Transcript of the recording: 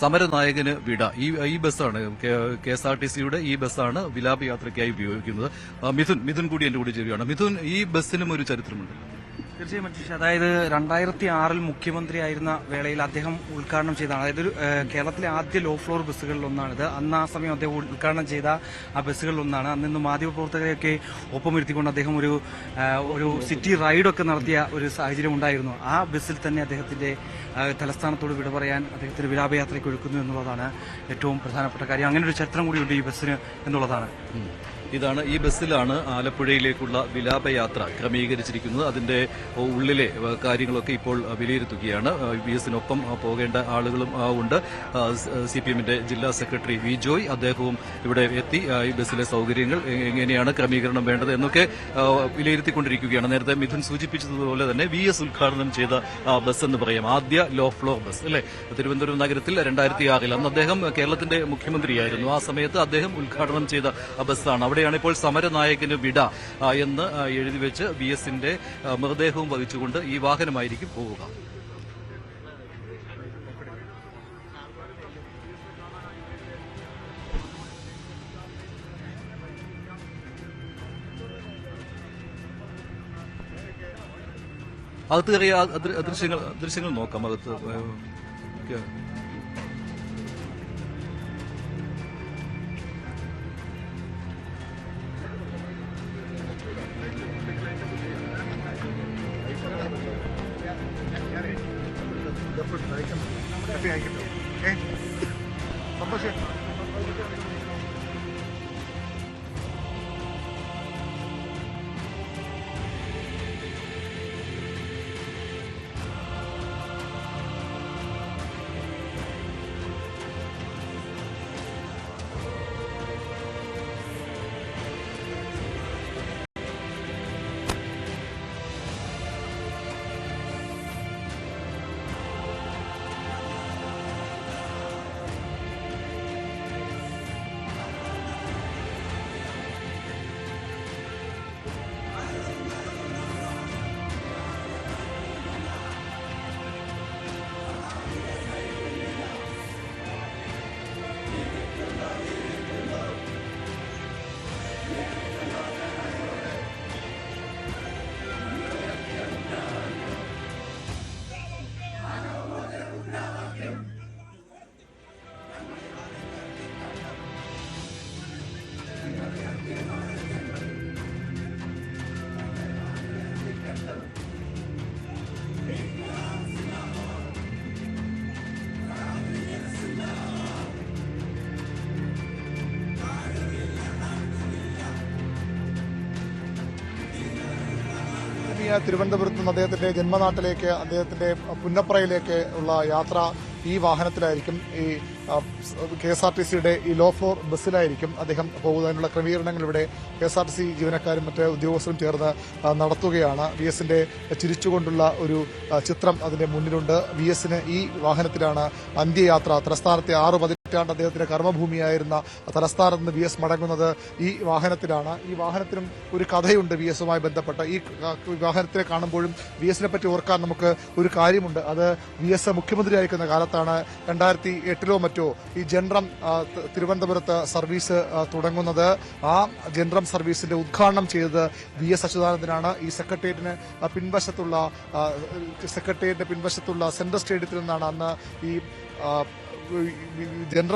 സമരനായകന് വിട ഈ ബസ്സാണ് KSRTCയുടെ ഈ ബസ്സാണ് വിലാപയാത്രയ്ക്കായി ഉപയോഗിക്കുന്നത്. മിഥുൻ കൂടി എന്റെ കൂടി ചേരുകയാണ്. മിഥുൻ, ഈ ബസ്സിനും ഒരു ചരിത്രമുണ്ട്. തീർച്ചയായും മനുഷ്യ, അതായത് 2006 മുഖ്യമന്ത്രിയായിരുന്ന വേളയിൽ അദ്ദേഹം ഉദ്ഘാടനം ചെയ്തതാണ്. അതായത് കേരളത്തിലെ ആദ്യ ലോ ഫ്ലോർ ബസ്സുകളിൽ ഒന്നാണിത്. അന്ന് ആ സമയം അദ്ദേഹം ഉദ്ഘാടനം ചെയ്ത ആ ബസ്സുകളിൽ ഒന്നാണ്. അന്ന് മാധ്യമപ്രവർത്തകരെയൊക്കെ ഒപ്പമിരുത്തിക്കൊണ്ട് അദ്ദേഹം ഒരു സിറ്റി റൈഡൊക്കെ നടത്തിയ ഒരു സാഹചര്യം ഉണ്ടായിരുന്നു. ആ ബസ്സിൽ തന്നെ അദ്ദേഹത്തിന്റെ തലസ്ഥാനത്തോട് വിട പറയാൻ അദ്ദേഹത്തിന്റെ വിലാപയാത്രയ്ക്ക് ഒരുക്കുന്നു എന്നുള്ളതാണ് ഏറ്റവും പ്രധാനപ്പെട്ട കാര്യം. അങ്ങനെ ഒരു ചരിത്രം കൂടിയുണ്ട് ഈ ബസ്സിന് എന്നുള്ളതാണ്. ഈ ബസ്സിലാണ് ആലപ്പുഴയിലേക്കുള്ള വിലാപയാത്ര ക്രമീകരിച്ചിരിക്കുന്നത്. അതിന്റെ ഉള്ളിലെ കാര്യങ്ങളൊക്കെ ഇപ്പോൾ വിലയിരുത്തുകയാണ്. VS-നൊപ്പം പോകേണ്ട ആളുകളും ഉണ്ട്. CPM-ന്റെ ജില്ലാ സെക്രട്ടറി വി ജോയ് അദ്ദേഹവും ഇവിടെ എത്തി ഈ ബസ്സിലെ സൗകര്യങ്ങൾ എങ്ങനെയാണ് ക്രമീകരണം വേണ്ടത് എന്നൊക്കെ വിലയിരുത്തിക്കൊണ്ടിരിക്കുകയാണ്. നേരത്തെ മിഥുൻ സൂചിപ്പിച്ചതുപോലെ തന്നെ VS ഉദ്ഘാടനം ചെയ്ത ബസ് എന്ന് പറയാം, ആദ്യ ലോ ഫ്ലോർ ബസ് അല്ലെ, തിരുവനന്തപുരം നഗരത്തിൽ 2006 അന്ന് അദ്ദേഹം കേരളത്തിന്റെ മുഖ്യമന്ത്രിയായിരുന്നു. ആ സമയത്ത് അദ്ദേഹം ഉദ്ഘാടനം ചെയ്ത ബസ്സാണ്. അവിടെയാണ് ഇപ്പോൾ സമരനായകന് വിട എന്ന് എഴുതി വെച്ച് VS-ന്റെ മൃതദേഹവും വഹിച്ചുകൊണ്ട് ഈ വാഹനമായിരിക്കും പോവുക. അകത്ത് കയറിയ ദൃശ്യങ്ങൾ നോക്കാം. അകത്ത് സന്തോഷം. തിരുവനന്തപുരത്ത് നിന്ന് അദ്ദേഹത്തിന്റെ ജന്മനാട്ടിലേക്ക്, അദ്ദേഹത്തിന്റെ പുന്നപ്രയിലേക്ക് ഉള്ള യാത്ര ഈ വാഹനത്തിലായിരിക്കും. ഈ KSRTCയുടെ ഈ ലോ ഫ്ലോർ ബസ്സിലായിരിക്കും അദ്ദേഹം പോകുന്നതിനുള്ള ക്രമീകരണങ്ങൾ ഇവിടെ KSRTC ജീവനക്കാരും മറ്റ് ഉദ്യോഗസ്ഥരും ചേർന്ന് നടത്തുകയാണ്. VS-ന്റെ ചിരിച്ചുകൊണ്ടുള്ള ഒരു ചിത്രം അതിന്റെ മുന്നിലുണ്ട്. VS-ന് ഈ വാഹനത്തിലാണ് അന്ത്യയാത്ര. തലസ്ഥാനത്തെ 6 പതിറ്റാണ്ട് അദ്ദേഹത്തിന്റെ കർമ്മഭൂമിയായിരുന്ന തലസ്ഥാനത്ത് നിന്ന് VS മടങ്ങുന്നത് ഈ വാഹനത്തിലാണ്. ഈ വാഹനത്തിനും ഒരു കഥയുണ്ട് VS-വുമായി ബന്ധപ്പെട്ട. ഈ വാഹനത്തിനെ കാണുമ്പോഴും VS-നെ പറ്റി ഓർക്കാൻ നമുക്ക് ഒരു കാര്യമുണ്ട്. അത് VS മുഖ്യമന്ത്രിയായിരിക്കുന്ന കാലത്താണ് 2008-ലോ മറ്റോ ഈ ജൻറം തിരുവനന്തപുരത്ത് സർവീസ് തുടങ്ങുന്നത്. ആ ജൻറം സർവീസിന്റെ ഉദ്ഘാടനം ചെയ്തത് VS അച്യുതാനന്ദനാണ്. ഈ സെക്രട്ടേറിയറ്റിന് പിൻവശത്തുള്ള സെൻട്രൽ സ്റ്റേഡിയത്തിൽ നിന്നാണ് അന്ന് ഈ ജൻറം